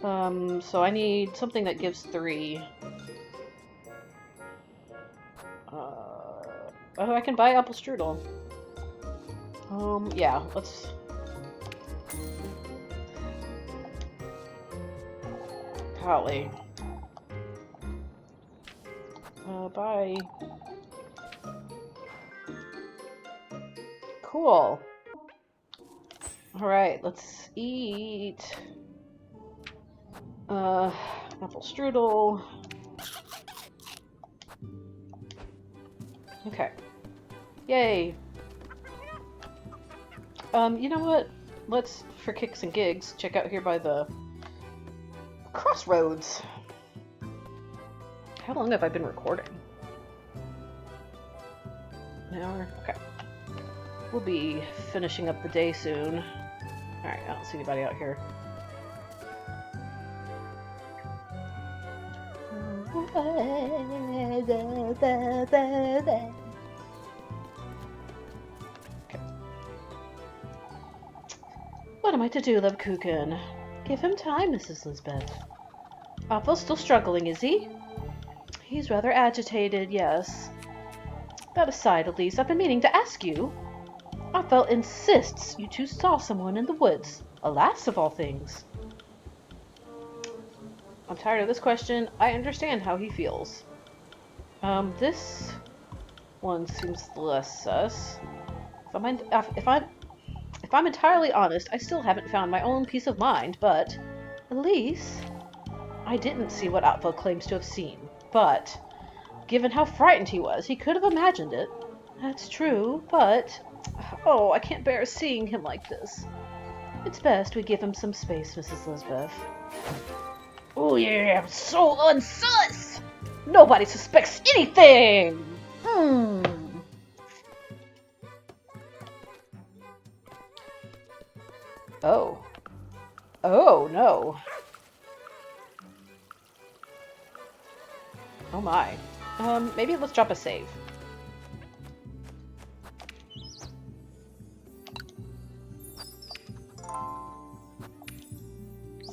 So I need something that gives 3. Oh, I can buy apple strudel. Yeah, let's... Golly. Bye. Cool. Alright, let's eat. Apple strudel. Okay. Yay. You know what? Let's, for kicks and gigs, check out here by the crossroads. How long have I been recording? An hour? Okay. We'll be finishing up the day soon. Alright, I don't see anybody out here. Okay. What am I to do, Love Kuchen? Give him time, Mrs. Lisbeth. Apfel's still struggling, is he? He's rather agitated, yes. That aside, Elise, I've been meaning to ask you. Apfel insists you two saw someone in the woods. Alas, of all things. I'm tired of this question. I understand how he feels. This one seems less sus. If I'm entirely honest, I still haven't found my own peace of mind, but... Elise... I didn't see what Apfel claims to have seen, but... Given how frightened he was, he could have imagined it. That's true, but... Oh, I can't bear seeing him like this. It's best we give him some space, Mrs. Lisbeth. Oh yeah, so unsus! Nobody suspects anything! Oh. Oh, no. Oh my. Maybe let's drop a save.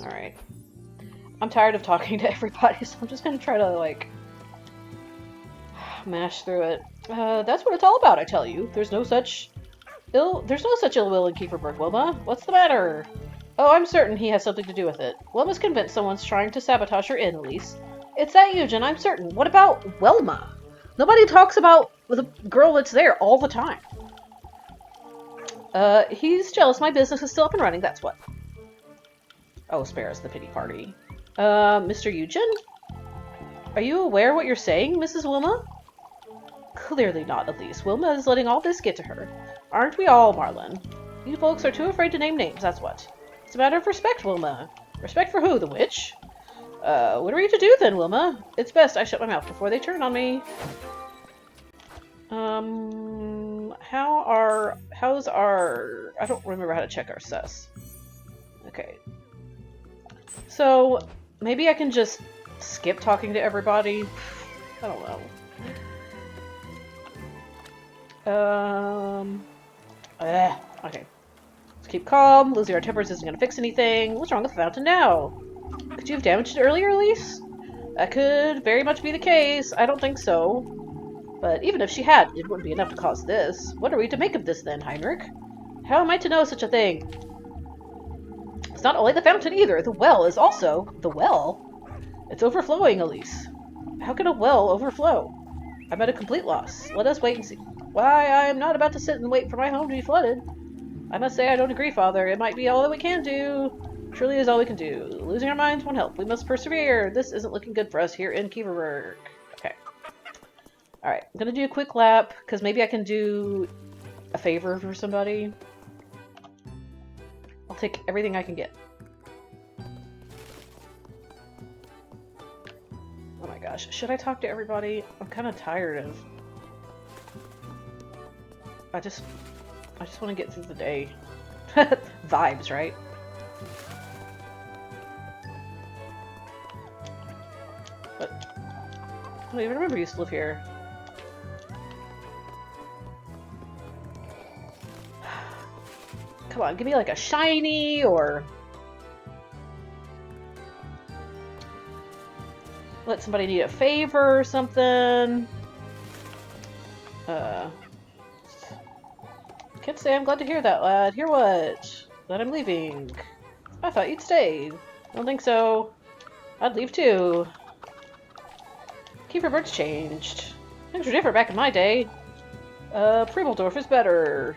Alright. I'm tired of talking to everybody, so I'm just gonna try to, like, mash through it. That's what it's all about, I tell you. There's no such ill will in Kieferberg, Wilma. What's the matter? Oh, I'm certain he has something to do with it. Wilma's convinced someone's trying to sabotage her in, Elise. It's that Eugen, I'm certain. What about Wilma? Nobody talks about the girl that's there all the time. He's jealous my business is still up and running, that's what. Oh, spare us the pity party. Mr. Eugen? Are you aware what you're saying, Mrs. Wilma? Clearly not, Elise. Wilma is letting all this get to her. Aren't we all, Marlin? You folks are too afraid to name names, that's what. It's a matter of respect, Wilma. Respect for who, the witch? What are we to do then, Wilma? It's best I shut my mouth before they turn on me. How's our... I don't remember how to check our sus. Okay. So, maybe I can just skip talking to everybody? I don't know. Okay. Let's keep calm. Losing our tempers isn't gonna fix anything. What's wrong with the fountain now? Could you have damaged it earlier, Elise? That could very much be the case. I don't think so. But even if she had, it wouldn't be enough to cause this. What are we to make of this then, Heinrich? How am I to know such a thing? It's not only the fountain either. The well is also... The well? It's overflowing, Elise. How can a well overflow? I'm at a complete loss. Let us wait and see. Why, I am not about to sit and wait for my home to be flooded. I must say I don't agree, Father. It might be all that we can do. Truly is all we can do. Losing our minds won't help. We must persevere. This isn't looking good for us here in Kieferberg. Okay. Alright, I'm gonna do a quick lap, because maybe I can do a favor for somebody. I'll take everything I can get. Oh my gosh. Should I talk to everybody? I'm kind of tired of... I just want to get through the day. Vibes, right? But I don't even remember you used to live here. Come on, give me like a shiny or... Let somebody need a favor or something. Can't say I'm glad to hear that, lad. Hear what? That I'm leaving. I thought you'd stay. Don't think so. I'd leave too. Keeper Bird's changed. Things were different back in my day. Prebeldorf is better.